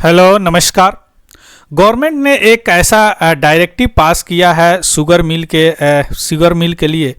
Hello नमस्कार। Government ने एक ऐसा डायरेक्टिव पास किया है शुगर मिल के लिए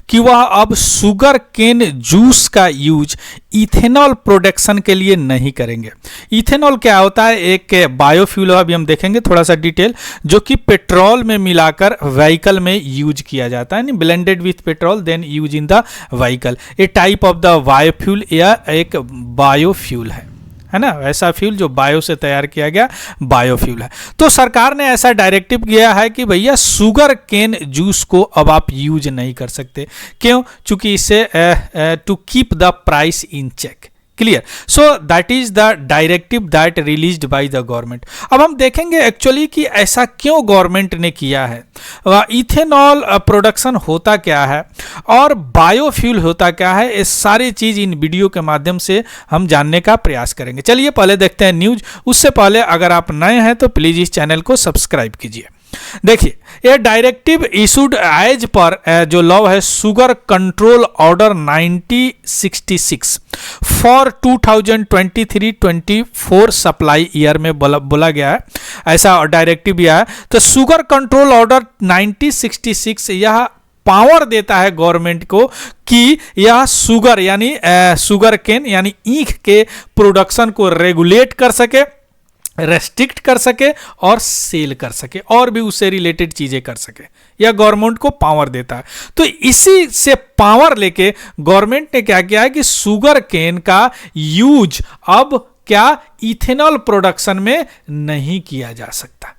कि वह अब शुगर केन जूस का यूज इथेनॉल प्रोडक्शन के लिए नहीं करेंगे। इथेनॉल क्या होता है? एक बायोफ्यूल, अभी हम देखेंगे थोड़ा सा डिटेल, जो कि पेट्रोल में मिलाकर व्हीकल में यूज किया जाता है, blended with petrol then use in the vehicle. A type of the biofuel या एक बायोफ्यूल है ना, ऐसा फ्यूल जो बायो से तैयार किया गया बायोफ्यूल है। तो सरकार ने ऐसा डायरेक्टिव किया है कि भैया शुगर केन जूस को अब आप यूज नहीं कर सकते। क्यों? चूंकि इससे to keep the price in check. Clear? So that is the directive that released by the government. अब हम देखेंगे एक्चुअली कि ऐसा क्यों गवर्नमेंट ने किया है, इथेनॉल प्रोडक्शन होता क्या है और बायोफ्यूल होता क्या है, ये सारी चीज इन वीडियो के माध्यम से हम जानने का प्रयास करेंगे। चलिए पहले देखते हैं न्यूज। उससे पहले अगर आप नए हैं तो प्लीज इस चैनल को सब्सक्राइब कीजिए। देखिए, यह डायरेक्टिव इशूड एज पर जो लॉ है sugar control order 1966 for 2023-24 supply year में बोला गया है, ऐसा डायरेक्टिव दिया है। तो शुगर कंट्रोल ऑर्डर 1966 यह पावर देता है गवर्नमेंट को कि यह शुगर यानी शुगर केन यानी ईख के प्रोडक्शन को रेगुलेट कर सके, रेस्ट्रिक्ट कर सके और सेल कर सके और भी उससे रिलेटेड चीजें कर सके। यह गवर्नमेंट को पावर देता है। तो इसी से पावर लेके गवर्नमेंट ने क्या किया है कि शुगर केन का यूज अब क्या इथेनॉल प्रोडक्शन में नहीं किया जा सकता।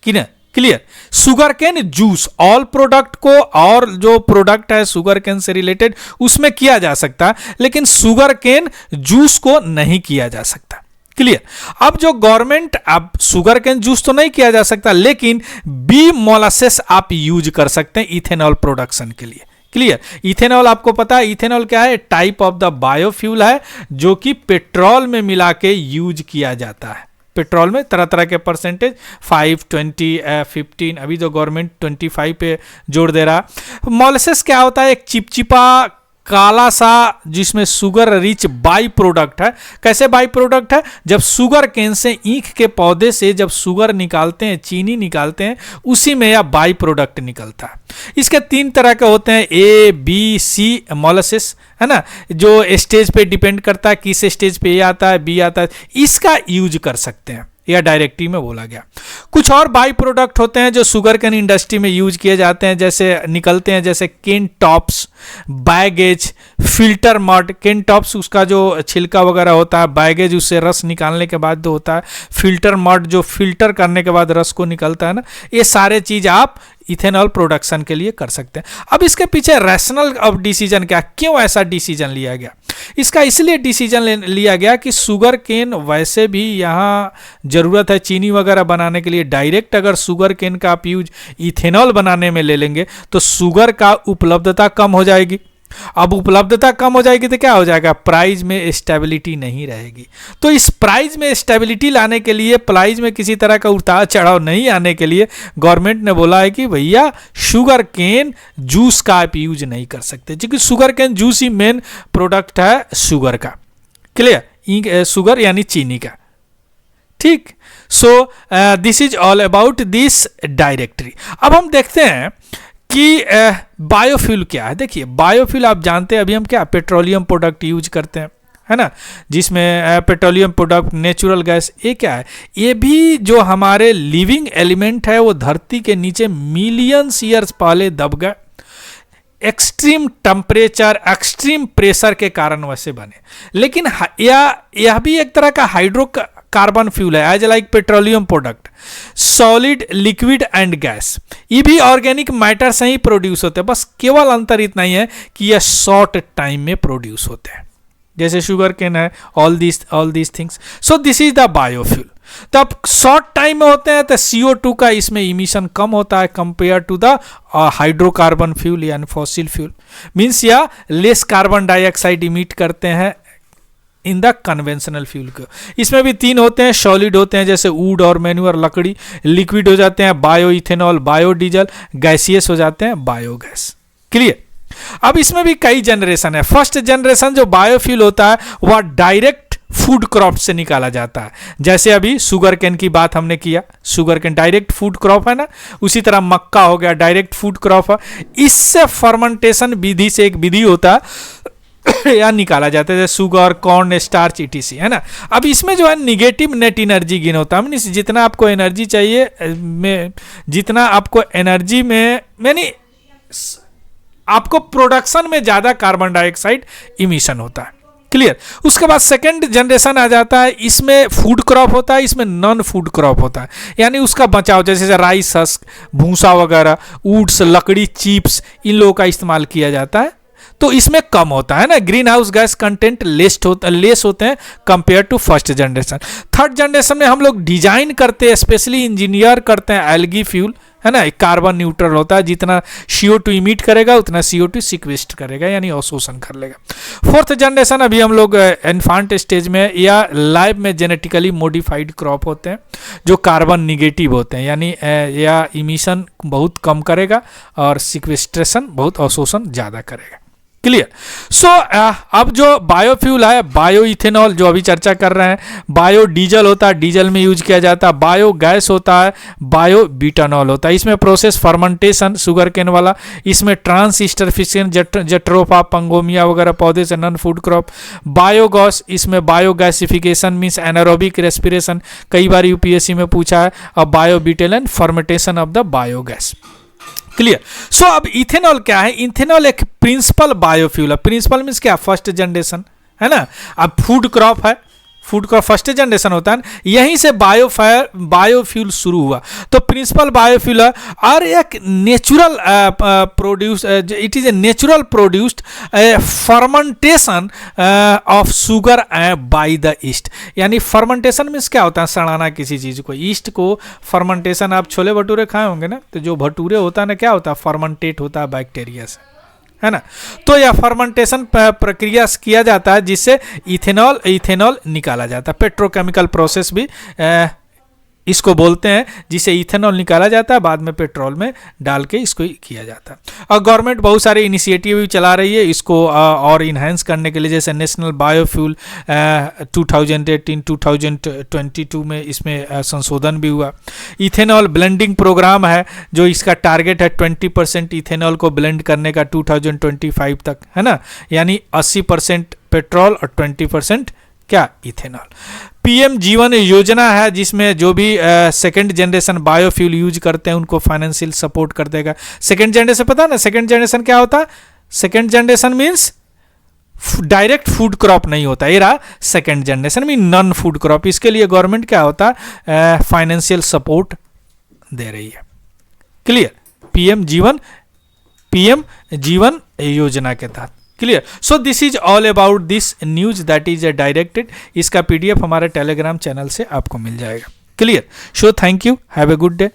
Clear? Sugar cane juice all product को और जो प्रोडक्ट है शुगर केन से रिलेटेड उसमें किया जा सकता है, लेकिन शुगर केन जूस को नहीं किया जा सकता। क्लियर? अब जो गवर्नमेंट, अब शुगर केन जूस तो नहीं किया जा सकता, लेकिन बी मोलासेस आप यूज कर सकते हैं इथेनॉल प्रोडक्शन के लिए। क्लियर? इथेनॉल आपको पता है, इथेनॉल क्या है? टाइप ऑफ द बायोफ्यूल है जो कि पेट्रोल में मिला के यूज किया जाता है। पेट्रोल में तरह तरह के परसेंटेज 5, 20, 15, अभी जो गवर्नमेंट 25 पे जोड़ दे रहा। मोलासेस क्या होता है? एक चिपचिपा काला सा जिसमें शुगर रिच बाई प्रोडक्ट है। कैसे बाई प्रोडक्ट है? जब शुगर केन से ईख के पौधे से जब शुगर निकालते हैं, चीनी निकालते हैं, उसी में यह बाई प्रोडक्ट निकलता है। इसके 3 तरह के होते हैं, ए बी सी मोलासेस, है ना, जो स्टेज पे डिपेंड करता है किस स्टेज पे ए आता है बी आता है, इसका यूज कर सकते हैं। यह डायरेक्टिव में बोला गया। कुछ और बाई प्रोडक्ट होते हैं जो शुगर केन इंडस्ट्री में यूज किए जाते हैं, जैसे निकलते हैं, जैसे केन टॉप्स, बैगेज, फिल्टर मड। केन टॉप्स उसका जो छिलका वगैरह होता है, बैगेज उससे रस निकालने के बाद जो होता है, फिल्टर मड जो फिल्टर करने के बाद रस को निकलता है ना, ये सारे चीज आप इथेनॉल प्रोडक्शन के लिए कर सकते हैं। अब इसके पीछे रैशनल ऑफ डिसीजन क्या, क्यों ऐसा डिसीजन लिया गया? इसका इसलिए डिसीजन लिया गया कि शुगर केन वैसे भी यहाँ जरूरत है चीनी वगैरह बनाने के लिए। डायरेक्ट अगर शुगर केन का आप यूज इथेनॉल बनाने में ले लेंगे तो शुगर का उपलब्धता कम हो जाएगी। अब उपलब्धता कम हो जाएगी तो क्या हो जाएगा? प्राइस में स्टेबिलिटी नहीं रहेगी। तो इस प्राइस में स्टेबिलिटी लाने के लिए, प्राइस में किसी तरह का उतार चढ़ाव नहीं आने के लिए गवर्नमेंट ने बोला है कि भैया शुगर केन जूस का आप यूज नहीं कर सकते, क्योंकि शुगर केन जूस ही मेन प्रोडक्ट है शुगर का। क्लियर? शुगर यानी चीनी का। ठीक? So this is all about this directory. अब हम देखते हैं कि बायोफ्यूल क्या है। देखिए, बायोफ्यूल आप जानते हैं, अभी हम क्या पेट्रोलियम प्रोडक्ट यूज करते हैं, है ना, जिसमें पेट्रोलियम प्रोडक्ट, नेचुरल गैस, ये क्या है? ये भी जो हमारे लिविंग एलिमेंट है वो धरती के नीचे मिलियंस ईयर्स पहले दब गए। एक्सट्रीम टेम्परेचर, एक्सट्रीम प्रेशर के कारण वैसे बने। लेकिन यह भी एक तरह का हाइड्रोकार्बन फ्यूल है, as like petroleum product, solid, liquid and gas. ये भी ऑर्गेनिक मैटर से ही प्रोड्यूस होते हैं, बस केवल अंतर इतना ही है कि यह शॉर्ट टाइम में प्रोड्यूस होते हैं, जैसे शुगर केन है, all these things. So this is the biofuel. तो अब शॉर्ट टाइम में होते हैं तो CO2 का इसमें इमिशन कम होता है compare to the hydrocarbon fuel यानी फॉसिल फ्यूल, मीन्स या लेस कार्बन डाइऑक्साइड इमिट करते हैं इन द कन्वेंशनल फ्यूल को। इसमें भी 3 होते हैं, सॉलिड होते हैं जैसे वुड और मैन्यूअर लकड़ी, लिक्विड हो जाते हैं बायो इथेनॉल, बायोडीजल, गैसियस हो जाते हैं बायोगैस। क्लियर? अब इसमें भी कई जनरेशन है। फर्स्ट जनरेशन जो बायोफ्यूल होता है वह डायरेक्ट फूड क्रॉप से निकाला जाता है। जैसे अभी शुगर केन की बात हमने किया, sugar cane direct food crop है ना, उसी तरह मक्का हो गया डायरेक्ट फूड क्रॉप है। इससे फर्मेंटेशन विधि से एक विधि होता है या निकाला जाता है, जैसे शुगर, कॉर्न, स्टार्च, इटीसी, है ना। अब इसमें जो है निगेटिव नेट एनर्जी गेन होता है, मीन्स जितना आपको एनर्जी चाहिए में, जितना आपको एनर्जी में यानी आपको प्रोडक्शन में ज़्यादा कार्बन डाइऑक्साइड इमिशन होता है। क्लियर। उसके बाद सेकेंड जनरेशन आ जाता है, इसमें फूड क्रॉप होता है, इसमें नॉन फूड क्रॉप होता है, यानी उसका बचाव, जैसे राइस हस्क, भूसा वगैरह, वुड्स, लकड़ी, चिप्स, इन लोगों का इस्तेमाल किया जाता है, तो इसमें कम होता है ना, green house gas content less होते हैं compare to first generation. Third generation में हम लोग डिजाइन करते हैं, स्पेशली इंजीनियर करते हैं एल्गी फ्यूल, है ना, कार्बन न्यूट्रल होता है, जितना CO2 इमिट करेगा उतना CO2 सिक्वेस्ट करेगा, यानी अवशोषण कर लेगा। फोर्थ जनरेशन अभी हम लोग इन्फेंट स्टेज में या लैब में जेनेटिकली मॉडिफाइड क्रॉप होते हैं जो कार्बन निगेटिव होते हैं, यानी या इमिशन बहुत कम करेगा और सिक्वेस्ट्रेशन बहुत अवशोषण ज़्यादा करेगा। क्लियर। सो अब जो बायोफ्यूल है, बायो इथेनॉल जो अभी चर्चा कर रहे हैं, बायो डीजल होता है, डीजल में यूज किया जाता है, बायो गैस होता है, बायो बीटानॉल होता है। इसमें प्रोसेस फर्मेंटेशन शुगर केन वाला, इसमें ट्रांस ईस्टरफिशियन, जट्रोफा, पंगोमिया वगैरह पौधे से नॉन फूड क्रॉप। बायोगैस, इसमें बायोगैसिफिकेशन मीन्स एनारोबिक रेस्पिरेशन, कई बार UPSC में पूछा है। और bio beetle and fermentation of the biogas. Clear. So अब इथेनॉल क्या है? इथेनॉल एक प्रिंसिपल बायोफ्यूल है। प्रिंसिपल मीन्स क्या? फर्स्ट जनरेशन, है ना। अब फूड क्रॉप है, फूड क्रॉप फर्स्ट जनरेशन होता है, यहीं से बायोफ्यूल शुरू हुआ, तो प्रिंसिपल बायोफ्यूल है और एक natural produce, it is a natural produced fermentation of sugar by the east. यानी फर्मेंटेशन मीन्स क्या होता है? सड़ाना किसी चीज़ को, ईस्ट को फर्मेंटेशन। आप छोले भटूरे खाए होंगे ना, तो जो भटूरे होता है ना, क्या होता है? फर्मेंटेट होता है बैक्टीरिया से, है ना। तो यह फर्मेंटेशन प्रक्रिया किया जाता है जिससे इथेनॉल निकाला जाता है। पेट्रोकेमिकल प्रोसेस भी इसको बोलते हैं, जिसे इथेनॉल निकाला जाता है, बाद में पेट्रोल में डाल के इसको किया जाता है। और गवर्नमेंट बहुत सारे इनिशिएटिव भी चला रही है इसको और इन्हेंस करने के लिए, जैसे नेशनल बायोफ्यूल 2018-2022 में इसमें संशोधन भी हुआ। इथेनॉल ब्लेंडिंग प्रोग्राम है, जो इसका टारगेट है 20% इथेनॉल को ब्लेंड करने का 2025 तक, है ना, यानी 80% पेट्रोल और 20% क्या? इथेनॉल। PM जीवन योजना है, जिसमें जो भी सेकेंड जनरेशन बायोफ्यूल यूज करते हैं उनको फाइनेंशियल सपोर्ट कर देगा। सेकेंड जनरेशन पता है ना, सेकेंड जनरेशन क्या होता है? Second generation means direct food crop नहीं होता, ये रहा second generation mean non food crop. इसके लिए गवर्नमेंट क्या होता है? फाइनेंशियल सपोर्ट दे रही है। क्लियर। PM जीवन योजना के तहत। Clear. So this is all about this news that is directed. इसका PDF हमारे टेलीग्राम चैनल से आपको मिल जाएगा। Clear. So thank you, have a good day.